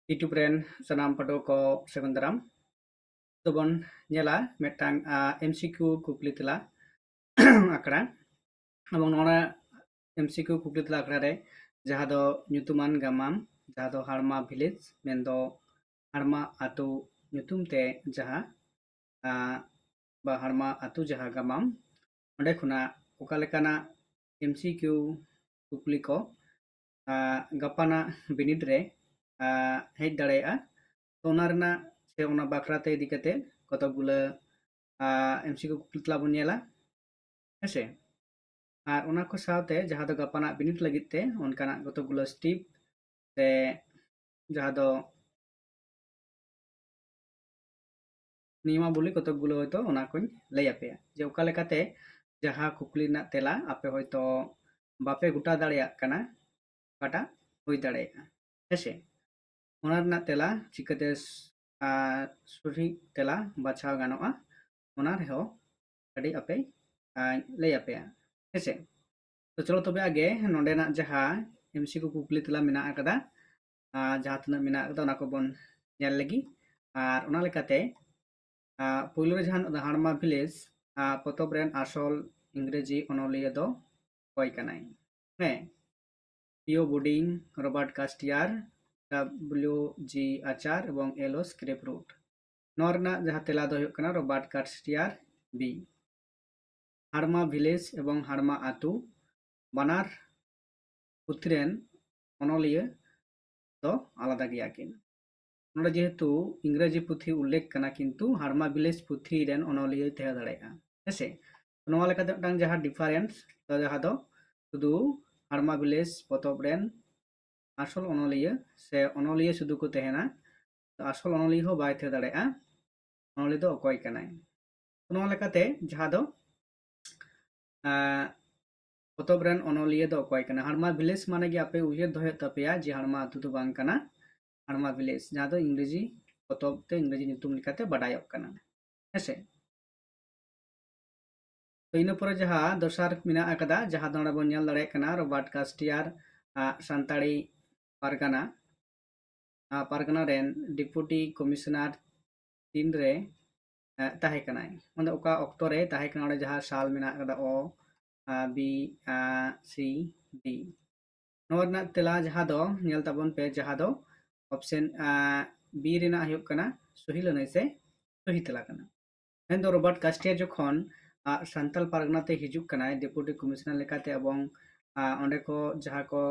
YouTube rain सनाम पटो को सेगुंदराम तबन नेला मेटांग एमसीक्यू कुकली तला आकड़ा এবং नोना एमसीक्यू कुकली तला आकड़ा रे जहाँ दो ᱧᱩᱛᱩᱢᱟᱱ गामाम जहाँ दो हारमा विलेज मेन दो हारमा आतु ᱧᱩᱛᱩᱢ ते जहाँ बा हारमा आतु जहाँ गामाम onde khuna oka lekana MCQ कुकली को गपाना बिनिड रे हेज दाड़ेया तो ओना रना से ओना बाखराते इदी कते कतगुला एमसीक्यू कुकली तला बन नेला हेसे और ओना को साथे जहाँ दो गपाना बिनिड लगित ते ओनकाना कतगुला स्टेप से जहाँ दो नियमावली कतगुलो हयतो ओना कोन लई आपेया जे ओका लेकाते जहाँ कुकली ना तेला आपे हयतो बापे गुटा दाड़ेया काना काटा हुई दाड़ेया हेसे ओना रना तेला चिकाते सठिक तेला बाछाव गानोआ ओना रेहो अडी आपे लई आपेया हेसे तो चलो तबे आगे नोंडेना जहाँ एमसीक्यू कुकली तेला मेना आकदा जहाँ तना मेना आकदा ओना को बन नेल लगी और ओना लेकाते पुइलो जहाँ हारमा विलेज पतब रेन आसल इंग्रेजी अनलिया दो कय कनाय हे पिओ बोर्डिंग रबार्ट कास्टियर डब्ल्यू.जी. आचार एवं एलो स्क्रेप रूट नोरना जहाँ तेला दो हुयुग कना रबार्ट कास्टियर बी हारमा विलेज एवं हारमा आतु बानार पुथ्रेन अनलिया दो आलादा गया किन नोडे जेहेतु इंग्रेजी पुथी उल्लेख कना किंतु हारमा विलेज पुथी रेन अनलिया तहे दाड़ेया हेसे नोवा लेकाते मिदटां जहाँ डिफारेंस तो जहाँ दो शुधु हारमा विलेज पतब रेन आसल अनलिया से अनलिया शुधु को तहेना तो आसल अनलिया हो बाय तहे दाड़ेया अनलिया दो अकय कनाय नोवा लेकाते जहाँ दो पतब रेन अनलिया दो अकय कना हारमा विलेज माने कि आपे उयहार दोहे तपेया जे हारमा आतु दो बांग कना हारमा विलेज जहाँ दो इंग्रेजी पतब ते इंग्रेजी ᱧᱩᱛᱩᱢ लेकाते बाडायक कना हेसे तो इन पर जहाँ दसार मेना आकदा जहाँ दो बन नेल दाड़े कना Robert कास्टियर सानताड़ी Pargana Pargana rain deputy commissioner तीन रे ताहे कनाय ओंदे ओका ऑक्टो रे ताहे कना जहाँ साल मेना आकदा ओ बी सी डी नोरना तेला जहाँ दो नेल ताबन पे जहाँ दो ऑप्शन बी रेना हुयुग कना सही लनय से सही तेला कना मेन दो रबार्ट कास्टियर जखन सान्ताल पारगना ते हिजुग कनाय डेपुटी कमिशनर लेकाते एवं ओंडे को जहाँ को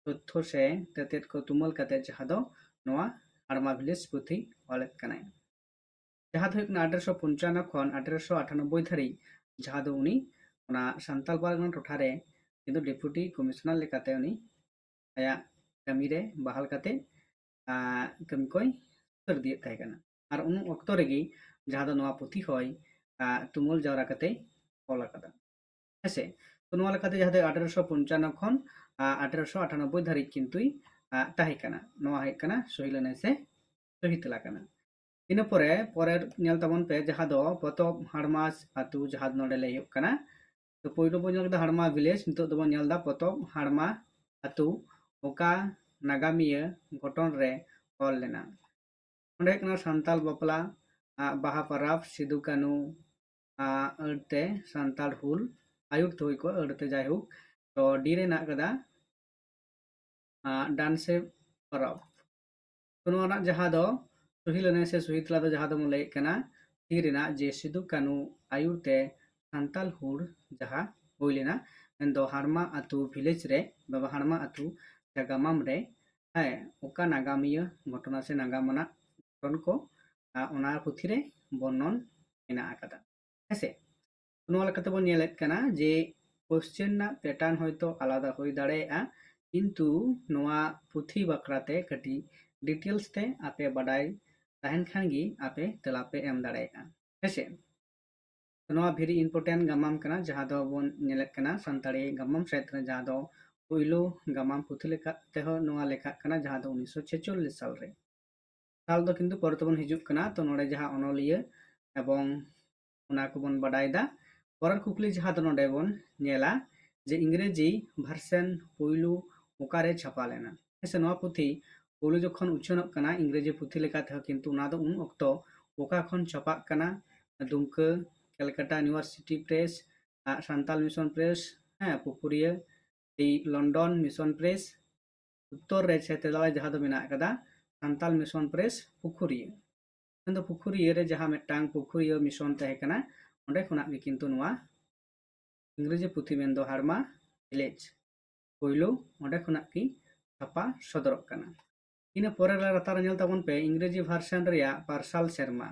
तथ्य से तेतेद को तुमल काते जहाँ दो नोआ हारमा विलेज पुथी ऑलेद कनाय जहाँ दो हुयुग कना 1855 खन 1898 धारी जहाँ दो उनी ओना सान्ताल पारगना टोठा रे किंतु डेपुटी कमिशनर लेकाते उनी आया कमी रे बहाल काते कमी कोई कर दिए ताहे कना और उन ऑक्टो रेगी जहाँ दो नोआ पुथी होय तुमुल जावरा कते ऑल आकादा हेसे तो नोआ लेकाते जहाँ दो 1855 खन 1898 धारी किंतु ताहे कना नोआ है कना सही लनय से सही तेला कना इन परे परे नेल ताबन पे जहाँ दो पतब हारमा आतु जहाँ नोडे ले हुयुग कना तो पयलो बन नेल दा हारमा विलेज नितो दो बन नेल दा पतब हारमा आतु ओका नागामिया घटन रे ऑल लेना ओंडे कना सान्ताल बापला बाहा पाराब सिदु कानु अड़ते सान्ताल हुल आयुर तो को अड़ते जायहुक तो डी रे ना कदा डांसे पाराब तो नोना जहाँ दो सही लने से सही तला दो जहाँ दो मन लय कना टी रेना जे सिदु कानु आयुर ते सान्ताल हुल जहाँ हुई लेना एन दो हारमा आतु विलेज रे बाबा हारमा आतु गामाम रे है ओका नागामिया घटना से नागामना घटन को ओना पुथी रे वर्णन मेना आकादा हेसे नोआ लेकाते बन नेलेद कना जे क्वेश्चन ना पैटर्न हयतो आलादा हुई दाड़ेया किंतु नोआ पुथी बाखराते कटी डिटेल्स ते आपे बाडाय ताहेन खान गी आपे तेला पे एम दाड़ेया हेसे नोआ भेरी इम्पोर्टेंट गामाम कना जहाँ दो बन नेलेद कना सानताड़ी गामाम साइड जहाँ दो पुइलो गामाम पुथी लेकाते हो नोआ लेखा कना जहाँ दो 1946 साल रे साल दो किंतु परते बन हिजुग कना तो नोडे जहाँ अनलिया एवं ओना को बन बाडायदा परार कुकली जहाँ दो नोडे बन नेला जे इंग्रेजी भार्सन पुइलो ओकारे छापा लेना हेसे नोआ पुथी पुलो जखन उछनक कना इंग्रेजी पुथी लेकाते किन्तु उना दो उन अक्तो ओका खन छपाक कना Dumka Calcutta university press Santal mission press पुकुरिया लंडन मिशन प्रेस उत्तर रे तेलाय जहाँ दो मेना कदा सान्ताल मिशन प्रेस पुकुरिया तो पुकुरिया रे जहाँ मेटांग पुकुरिया मिशन तहे कना ओंडे खनाक गे किन्तु नुआ इंग्रेजी पुथी मेन्दो हारमा विलेज पहलो ओंडे खनाक की छापा सदरक कना इन परे लातार नेल ताबन पे इंग्रेजी भार्सन रिया पार्साल सेरमा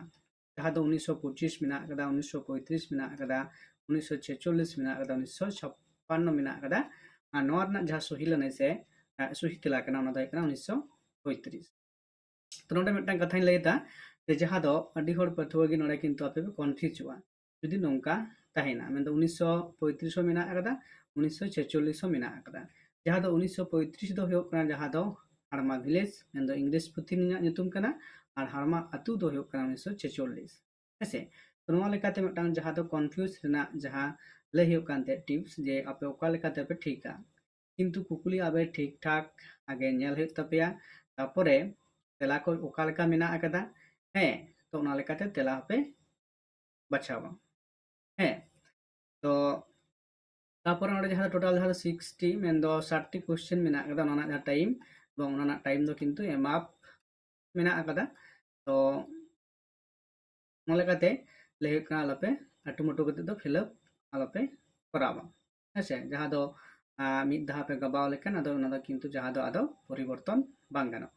जहाँ दो 1925 मेना कदा 1935 मेना कदा 1946 मेना कदा 1956 मेना कदा नोआ रना जहाँ सही लने से सही तेला कना ओना दो कना 1935 तो नोडे मिदटांग कथाኝ लैदा जे जहाँ दो अडी होड़ पठुआ गे नोडे किन्तु आपे पे कन्फ्यूजवा जुदी नोंका ताहेना मेन 1935 मेना कदा 1946 मेना कदा जहाँ दो 1935 दो होयो कना जहाँ दो हारमा विलेज मेन दो इंग्लिश पुथी निया नितुम कना और हारमा अतु दो होयो कना 1946 हेसे तो नोआ लेकाते मिदटांग जहाँ दो कन्फ्यूज रेना जहाँ ले होयो कानते टिप्स जे आपे ओका लेकाते पे ठीका किन्तु कुकुली आबे ठीक ठाक आगे नेल होयो तपेया तारपरे तेला को ओका लेका मेना कदा तो ओना लेकाते तेला पे बचावा तो तारपर नोडे जहाँ टोटाल जहाँ 60 मेन दो 60 क्वेश्चन मेना कदा ओना जहाँ टाइम এবং ওনা টাইম দো কিন্তু এমাপ মেনা আকাদা তো মলেকাতে লেহেকা আলাপে আটুমটু কতে দো ফিলআপ আলাপে করাবা আছে যাহা দো মিদ ধাপে पे गबाव लेकन আদো ওনা দো কিন্তু যাহা দো আদো পরিবর্তন বাং গানো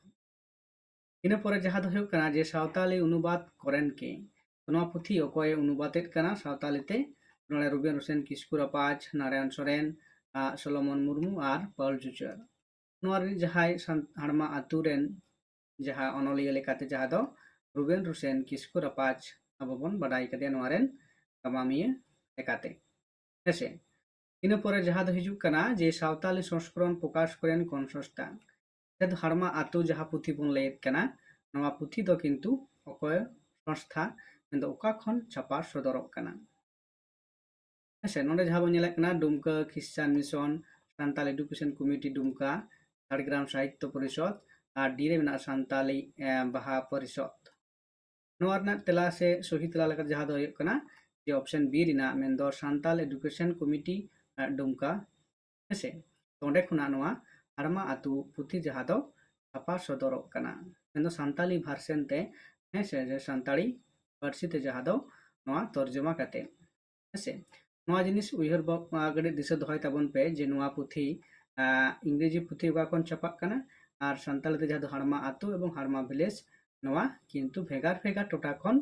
ইনা পরে যাহা দো হুয়ুক কানা যে সাঁওতালি অনুবাদ করেন কে নোয়া পুথি অকয় অনুবাদেত কানা সাঁওতালিতে নোড়ে রুবেন হোসেন কিস্কু রাপাজ नारायण सोरेन सलोमन मुर्मू और पल जुचर जहाँ हाड़मा आतुरेन जहाँ अनलिया लेकाते जहाँ दो रुबेन हुसैन किस्कु रापाज अब बन बाडाई कदे नोरेन गामामिया लेकाते हेसे इन परे जहाँ दो हिजुक कना जे सावताली संस्करण प्रकाश करेन कोन संस्था तेद हाड़मा आतु जहाँ पुथी बन लेत कना नवा पुथी दो किन्तु अकय संस्था मेन दो ओका खन छापा सदरक कना हेसे नोडे जहाँ बन नेलेक कना Dumka Christian mission Santal education committee Dumka Jhargram Sahitya Parishad और डीरे में सान्ताली बाहा परिषद नोआ तेला से सही तेला लेकर जहाँ दो कना जे ऑप्शन बी रिना मेन दो सान्ताल एडुकेशन कमिटी दुमका हेसे तो ओंडे खुना नोआ हाड़मा आतु पुथी जहाँ दो छापा सदरक कना मेन दो सान्ताली भार्सन ते हेसे जे सान्ताली पार्सी ते जहाँ दो नोआ तर्जुमा कते हेसे नोआ जिनिस उयहर गड़े दिशा दोहय ताबन पे जे नोआ पुथी इंग्रेजी पुथी ओका खन छापाक कना और सान्तालीते जहाँ दो हाड़मा आतु एवं हाड़मा विलेज नोआ किन्तु भेगार भेगार टोटा खन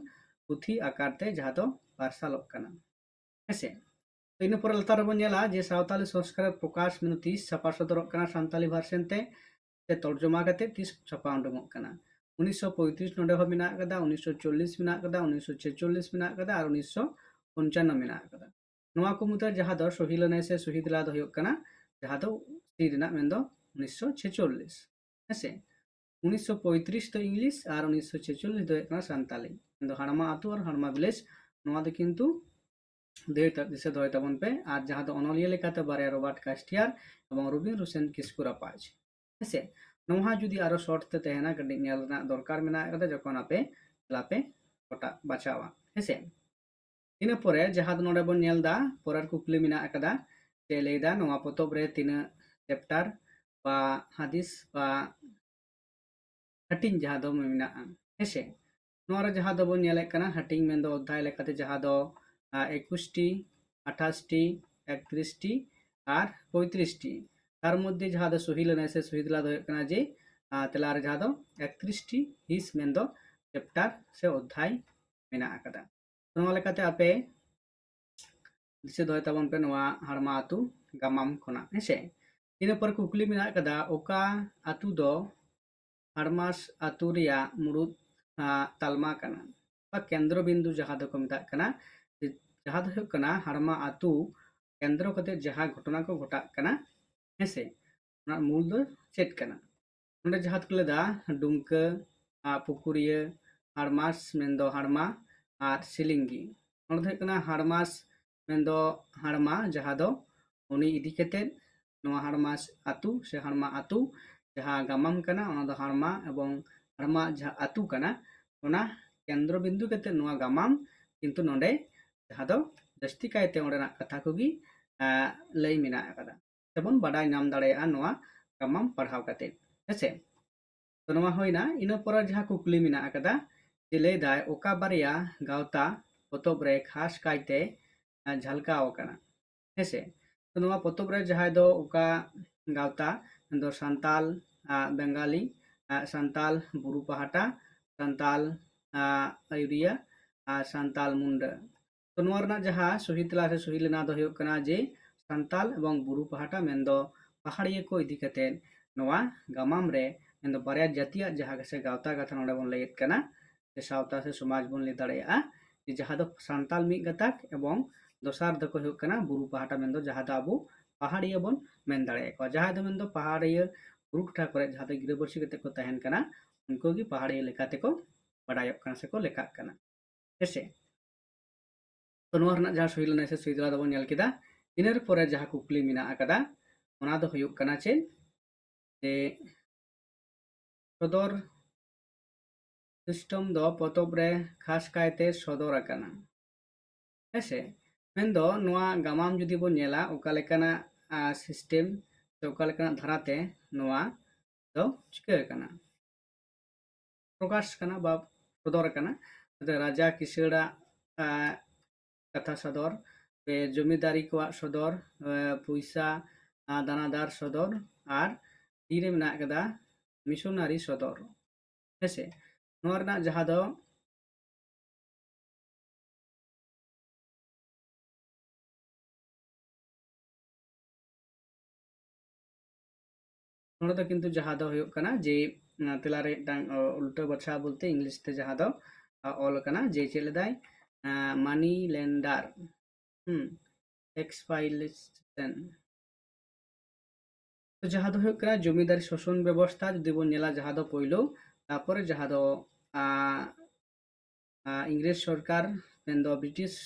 पुथी आकारते जहाँ दो पार्सालक कना हेसे तो इन पर लतार बन नेला जे सावताली संस्कार प्रकाश मेन 30 छापा सदरक कना सान्ताली भार्सन ते तर्जुमा कते 30 छापा उडुंगक कना 1935 नोडे हो मेना कदा 1940 मेना कदा 1946 मेना कदा और 1955 मेना कदा नोआ को मुद्दा जहाँ दो सही लने से सही दिला दो होयक कना जहाँ दो सी रिना मेन दो 1946 हेसे 1935 तो इंग्लिश और 1946 दो एक सान्ताली मेन दो हाड़मा आतु और हाड़मा विलेज नोआ दो किन्तु दिशा दोहय ताबन पे और जहाँ दो अनलिया लेकाते बारे रबार्ट कास्टियार एवं रुबिन हुसैन किस्कु रापाज हेसे नोहा जुदी आरो शॉर्ट ते तहेना कडी नेल रना दरकार मेना कदा जखन आपे लापे कोटा बाचावा हेसे इन परे जहाँ नोडे बन नेलदा परार कुकली मेना कदा जे लेदा नोआ पतब रे तीना चैप्टर बा हादिस बा हटिंग जहाँ दो मेना हेसे नोआ रे जहाँ दो बन नेले कना हटिंग मेन दो अध्याय लेकाते जहाँ दो 21 टी 28 टी 31 टी और 35 टी तार मध्य जहाँ दो सही लने से सही दिला दो कना जे तेला रे जहाँ दो 31 टी हिस मेन दो चैप्टर से अध्याय मेना कदा नोआ लेकाते आपे दिसे दोय ताबन पे नोआ हाड़मा आतु गामाम खना हेसे इन पर कुकली मेना कदा ओका आतु दो हाड़मास आतु रिया मुरुद तालमा कना बा केंद्र बिंदु जहाँ दो को मेता कना जहाँ दो कना हाड़मा आतु केंद्र कते जहाँ घटना को घटा कना हेसे ना मूल दो चेत कना ओंडे जहाँ को लेदा दुमका पुकुरिया हाड़मास मेन दो हाड़मा और सिलिंगी ओंडे कना हाड़मास मेन दो हाड़मा जहाँ दो उनी इदी कते नोआ हाड़मास आतु से हाड़मा आतु जहाँ गामाम कना ओना दो हारमा एवं हारमा जहाँ आतु कना ओना केंद्र बिंदु केते नोआ गामाम किंतु नोंडे जहाँ दो जस्ती कायते ओंडेना कथा कोगी लई मिना अकदा तबन बाडाय नाम दाड़ेया नोआ गामाम पढ़ाव कते हेसे तो नोआ होइना इना पर जहाँ कुकली मिना अकदा जे लई दाय ओका बारिया गावता पोतोब रे खास कायते झलकाव कना हेसे तो नोआ पोतोब रे जहाँ दो ओका गावता दो संताल बेंगाली संताल बुरु पहाटा संताल आयुरिया संताल मुंडा तो नोआ रना जहाँ सहितला से सहिलना दो हुयुग कना जे संताल एवं बुरु पहाटा मेंदो पहाड़िया को इदी कते नोआ गामाम रे मेंदो बारया जातिया जहाँ से गावता कथा नोडे बन लैत कना जे सावता से समाज बन ले दाड़ेया जे जहाँ दो संताल मिद गताक एवं दोसार दो को हुयुग कना बुरु पहाटा मेंदो जहाँ दो आबो पहाड़िया बन मेन दाड़ेया को जहाँ दो मेंदो पहाड़िया बुरु टठा करे जहाँ दो गिराबसी कते को तहन कना उनको गी पहाड़िया लेकाते को बडायोग कना से को लेखाग कना हेसे तो नोआ रना जहाँ सहिलना से सहिदला दो बन नेल केदा इनर परे जहाँ कुकली मिना अकदा ओना दो हुयुग कना चे जे सदर सिस्टम दो पोतोब रे खास कायते सदर अकना हेसे मेंदो नोआ गामाम जुदी बन नेला ओका लेकाना सिस्टम से ओका लेकाना धाराते नोआ दो चिका कना प्रकाश कना बा सदर कना राजा किसड़ा कथा सदर जमीदारी को सदर पैसा दानादार सदर और तीरे मेना कदा मिशनारी सदर हेसे नोआ रना जहाँ दो नोडे दो किंतु जहाँ दो हुयुग कना जे तेलारे डांग उल्टा बछा बोलते इंग्लिश ते जहाँ दो ऑल कना जे चलेदाय मनी लेंडर एक्सपाइलेशन तो जहाँ दो हुयुग कना जमीदारी शोषण व्यवस्था जुदी बन नेला जहाँ दो पयलो तापर जहाँ दो इंग्रेज सरकार मेंदो ब्रिटिश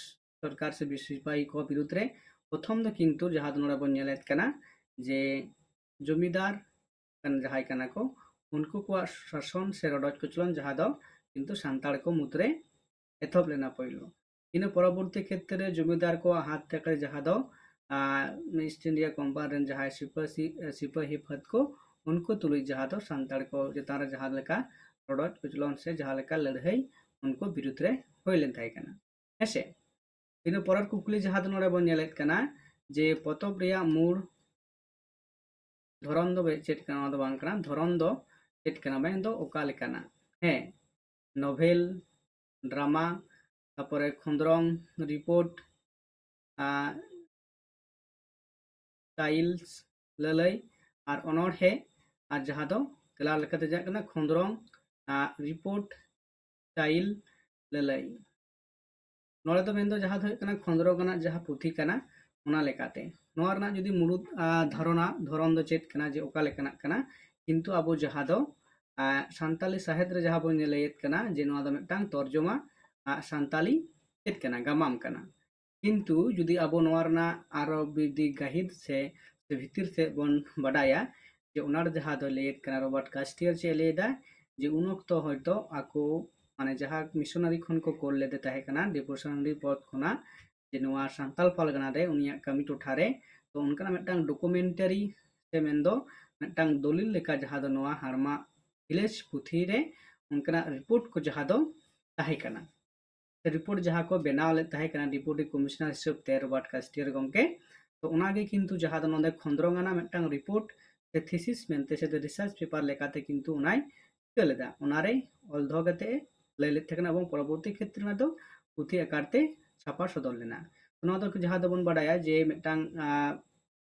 सरकार से सिपाही को विरुद्ध रे प्रथम दो किंतु जहाँ दो नोडे बन नेलेत कना जे जमीदार कन जहाँ कना को उनको को शासन से रडज कचलन जहाँ दो किंतु सांताड़ को मुद्रे एथब लेना पयलो इन परवर्ती क्षेत्र में जमीदार को हाथ तक जहाँ दो ईस्ट इंडिया कंपानी जहाँ सिपाही फद को उनको तुलुज जहाँ दो सांताड़ को चेतान जहाँ लेका रडज कचलन से जहाँ लेका लड़ाई उनको विरुद्ध रे होय लेन थाय कना हेसे इन परर कुकली जहाँ दो नोडे बन नेलेत कना जे पोतोब रिया मूल धरन दो चेट कना दो बांग कना धरन दो चेट कना मेन दो ओका लेकाना हे नोवेल ड्रामा तापरे खंद्रंग रिपोर्ट टाइल्स ललई और अनोढ़े और जहाँ दो तेला लेकाते जा कना खंद्रंग रिपोर्ट टाइल ललई नोड़े दो मेन दो जहाँ दो कना खंद्रंग जहाँ पुथी कना ओना लेकाते नोआ रना जुदी मुलुद धारणा धरन दो चेत कना जे ओका लेकाना कना किंतु आबो जहाँ दो सान्ताली साहित्य रे जहाँ बन नेलेत कना जे नोआ दो मिदटांग तर्जमा सान्ताली चेत कना गामाम कना किंतु जुदी आबो नोआ रना आरो बिदि गाहिद से भितर से बन बडाया जे उनार जहाँ दो लेत कना रॉबर्ट कास्टियर चे लेदा जे उन वक्त हयतो आको माने जहाँ मिशनारी खन को कोल लेदे ताहे कना डिपोशनरी पद खना जे नोआ सांताल पालगना रे उनिया कमी टोठा रे तो उनका मिदटांग डॉक्यूमेंटरी से मेंदो मिदटांग दलिल लेका जहाँ दो नोआ हारमा विलेज पुथी रे उनका रिपोर्ट को जहाँ दो ताहे कना रिपोर्ट जहाँ को बनाव ले ताहे कना डिप्टी कमिश्नर हिसाब ते रॉबर्ट कास्टियर गमके तो उनागे किंतु जहाँ दो नोंदे खंद्रंगाना मिदटांग रिपोर्ट से थीसिस मेनते से रिसर्च पेपर लेकाते किंतु उनाय चलेदा उनारे ऑल दो गते लय ले थकना एवं परवर्ती क्षेत्र में दो पुथी आकारते छापा सदर लेना नोआ दो जहाँ दो बन बडाया जे मिदटांग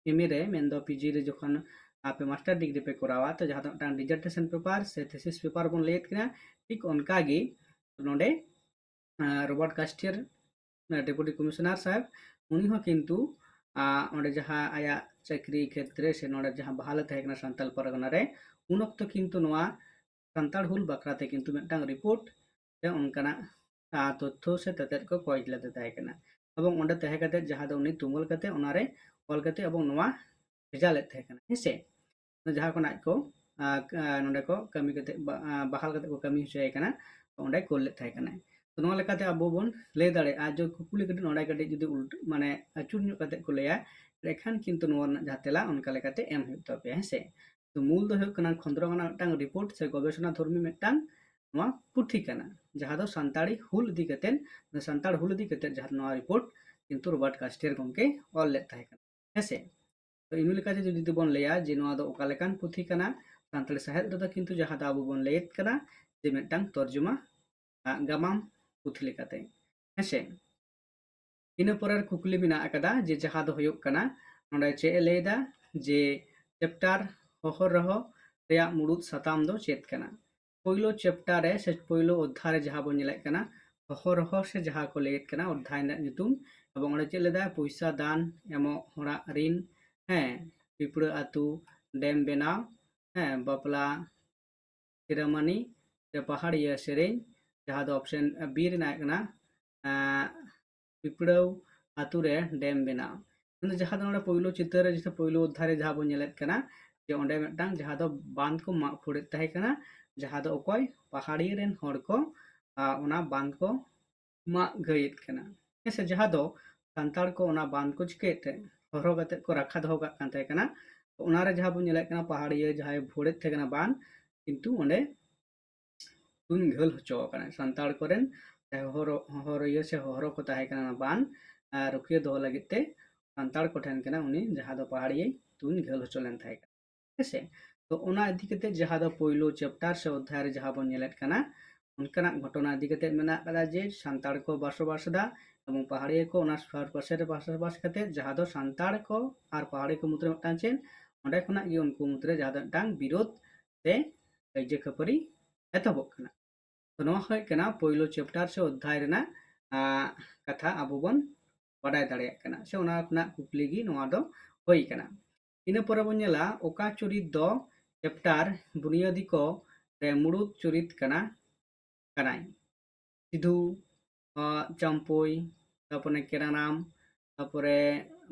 एमए रे मेनदो पीजी रे जखन आपे मास्टर डिग्री पे करावा तो जहाँ दो मिदटांग डिजर्टेशन पेपर से थीसिस पेपर बन लेत कना ठीक उनकागे नोंडे रॉबर्ट कास्टियर डेपुटी कमिश्नर साहब उनी किंतु ओंडे जहाँ आया चाकरी क्षेत्र से नोंडे जहाँ बहाल तहे कना सांताल परगना रे उन वक्त किंतु नोआ सांताल हुल बकराते किंतु मिदटांग रिपोर्ट से उनकाना तथ्य से ततेत को कॉज लेते तहे कना एवं ओंडे तहे कते जहाँ दो उनी तुमल कते ओनारे ऑल कते एवं नोआ भेजा ले तहे कना हेसे जहाँ को नाय को नोंडे को कमी कते बहाल कते को कमी होचय कना ओंडे कोल ले थाय कना तो नोआ लेकाते आबो बोन ले दाड़े आ जो कुकुली कटे नोडे कटे जुदी उल्ट माने अचुर ᱧᱚᱜ कते को लेया लेखान किंतु नोआ जहा तेला उनका लेकाते एम हुई तबे हेसे तो मूल दो हुई कना खंद्रगाना मिटांग रिपोर्ट से गवेषणा धर्मी मिटांग नोआ पुथी कना जहा दो संताड़ी हुल दी कते संताड़ हुल दी कते जहा नोआ रिपोर्ट किंतु रॉबर्ट कास्टियर गमके ऑल ले थाय कना हेसे तो इनु लेकाते जुदी बोन लेया जे नोआ दो ओका लेकान पुथी कना सानताड़ी साहेब दो किंतु जहा दा आबो बोन लेत कना जे मिटांग तर्जुमा गामाम पुथी लेकाते हेसे इन परेर कुकली मिना अकदा जे जहा दो हुयुक कना नोंडे चे लेदा जे चैप्टर होहर रहो रेया मुडुद साताम दो चेत कना पहिलो चैप्टर रे से पहिलो अध्याय रे जहा बो नेलेक कना होहर रहो से जहा को लेत कना अध्याय ना नितुम एबं ओंडे चे लेदा पैसा दान एमो होड़ा ऋण हैं पिपड़ा आतु डैम बेनाव हैं बापला तिरामानी से पहाड़िया सेरें जहा दो ऑप्शन बी रे ना कना पिपड़ाव आतु रे डैम बेनाव उन जहा दो ओंडे पहिलो चित्र रे जैसे पहिलो अध्याय रे जहा बो नेलेत कना जे ओंडे मिटांग जहा दो बांध को मा फोड़े ताहे कना जहा दो ओकय पहाड़ी रेन हड़ को ओना बांध को मा गयत कना हेसे जहा दो संताड़ को ओना बांध को चिकेते हरो कते को रखा दो का ताहे कना ओना रे जहा बो नेलेत कना पहाड़ी जहाय फोड़े थे कना बांध किंतु ओंडे तुन घल होचो कना संताड़ कोरेन हरो हरो ये से हरो को ताहे कना बांध रुकिए दो लगिते संताड़ को ठन कना उनी जहा दो पहाड़ी तुन घल होचो लेन थाहे हेसे तो ओना इदि कते जहा दो पहिलो चैप्टर से अध्याय रे जहा बो नेलेत कना उनकना घटना इदि कते मेना कदा जे संताड़ को बसबास दा एवं पहाड़ी को ओना सुर पासे रे बसबास कते जहा दो संताड़ को आर पहाड़ी को मुद्रे मटान चेन ओंडे खना गे उनको मुद्रे जहा दो टांग विरोध से जे खपरी एतबक कना तो नोआ होय कना पहिलो चैप्टर से अध्याय रेना कथा आबो बन बाडाय दाड़ेया कना से ओना खना कुकली गी नोआ दो होय कना इन परे बन नेला ओका चरित दो चैप्टर बुनियादी को रे मुडुद चरित कना कनाय सिधु चंपोई तापने केरानाम तापरे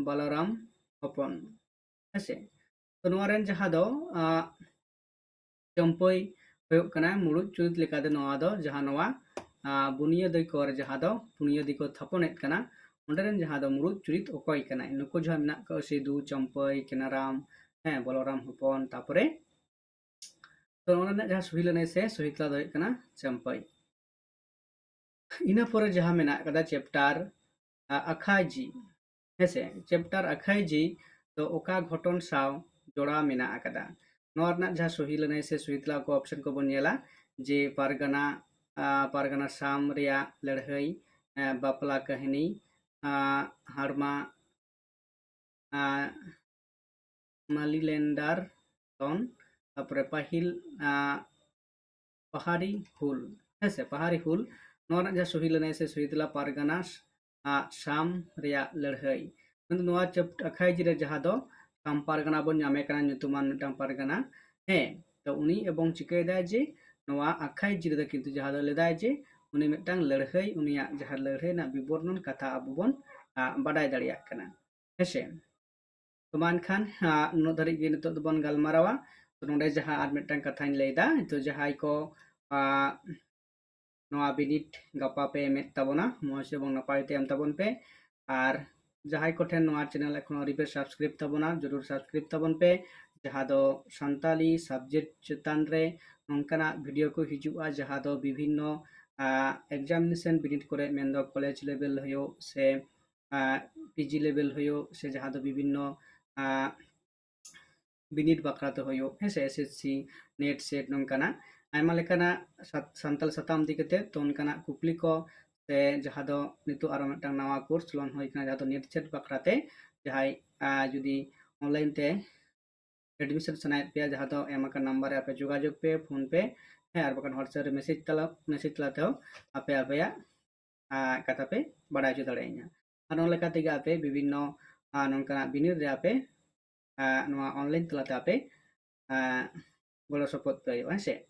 बलराम हपन हेसे तो नोआ रेन जहा दो चंपोई हुयुक कना मुडुद चरित लेकाते नोआ दो जहा नोआ बुनियादी को रे जहा दो बुनियादी को थापनेत कना ओंडेरेन जहा दो मुडुद चरित ओकय कना नुको जहा मिना को सिधु चंपोई केनाराम हैं बलराम हपन तापरे तो ओना जहा सुहिलने से सुहितला दो कना चंपोई इन परे जहा मिना कदा चैप्टर अखाईजी हेसे चैप्टर अखाईजी तो ओका घटन साव जोड़ा मिना कदा नोआ रना जहा सुहिलने से सुहितला को ऑप्शन को बन नेला जे पारगना साम रिया लड़हई बापला कहानी हारमा मालीलैंडर तन तापरे पाहिल पहाड़ी हुल हेसे पहाड़ी हुल नोआ रना जहा सुहिलने से सुहितला पारगना साम रिया लड़हई किंतु नोआ चैप्टर अखाईजी रे जहा दो साम पारगना बन नामे कना nyutuman मिटांग पारगना हे तो उनी एवं चिकेदा जे नोआ अखाईजी रे किंतु जहा दो लेदा जे उनी मिटांग लड़हई उनिया जहा लड़हई ना विवरण कथा आबो बन बाडाय दाड़िया कना हेसे तो मानखान नो धरि गे नितो दो बन गालमारावा तो नोंडे जहा आर मिटांग कथाኝ लेदा तो जहाय को नोआ बिनिट गपा पे एमेत ताबोना मोज एवं नपाय ते एम ताबोन पे आर जहाय को ठेन नोआ चैनल एखोनो रिपे सब्सक्राइब ताबोना जरूर सब्सक्राइब ताबोन पे जहा दो संताली सब्जेक्ट चेतान रे नोंकाना वीडियो को हिजुआ जहा दो विभिन्न एग्जामिनेशन बिनिट करे मेन दो कॉलेज लेवल होयो से पीजी लेवल होयो से जहा दो विभिन्न बिनिट बाखराते होयो हेसे एसएससी नेट सेट नोंकाना आयमा लेकाना सानताल साताम दिकते तो उनकाना कुकली को से जहा दो नितो आरो मिटांग नवा कोर्स लॉन्च होय कना जहा दो नेट सेट बाखराते जहाय जुदी ऑनलाइन ते एडमिशन सनायत पे जहा दो एमाका नंबर आपे जोगाजोग पे फोन पे है आर बकान व्हाट्सएप रे मैसेज तलाते हो आपे आपे कथा पे बाडाय जो दाड़ेया आर नोलेका तेगे आपे विभिन्न नोंकाना बिनिट रे आपे नोआ ऑनलाइन तलाते आपे गलो सपोर्ट पे हेसे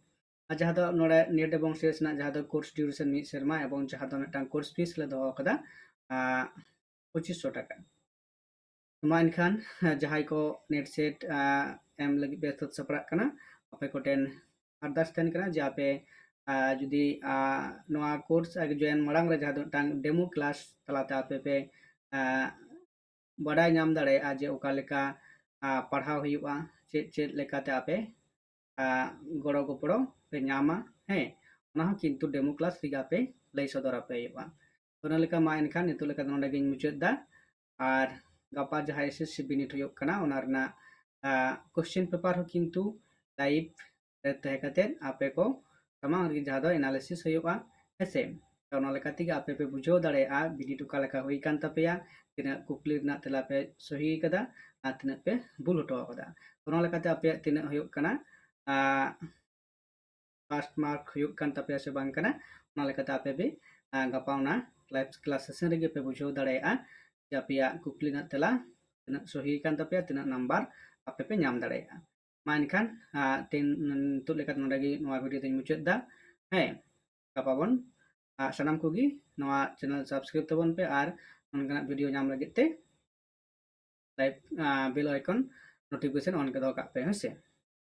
जहा दो नोडे नेट एवं सेस ना जहा दो कोर्स ड्यूरेशन मिड शर्मा एवं जहा दो मिटांग कोर्स फीस ले दो कदा 2500 टाका मा इनखान जहाय को नेट सेट एम लगी बेसत सपरा कना ape koten ardas ten kana je ape judi noa course ag join marang re jaha tang demo class talate ape pe badai nyam dare aje oka leka padhau huyuga chet lekate ape goro goporo pe nyama he ona kintu demo class riga pe lay sodor ape yuga ona leka ma enkan itu leka nonde gin muchet da ar gapa jaha SSC binit huyuk kana ona rena question paper ho kintu live teh katen ape ko tamang ri jaha do analysis huyuga hese ona leka tiga ape pe bujo dare binit uka leka hui kan tapeya tina kukli na tela pe sohi kada tina pe bul hoto kada ona leka te ape tina huyuk kana past mark huyuk kan tapeya se bang kana ona leka te ape be gapa ona live class session rege pe bujo dare japia kukli na tela tina sohi kan tapeya tina number ape pe nyam dare mainkan tin tu leka nondagi noa video tin muchet da he kapabon sanam kogi noa channel subscribe tabon pe ar onka video nyam lagi te live bell icon notification on ke do ka pe hese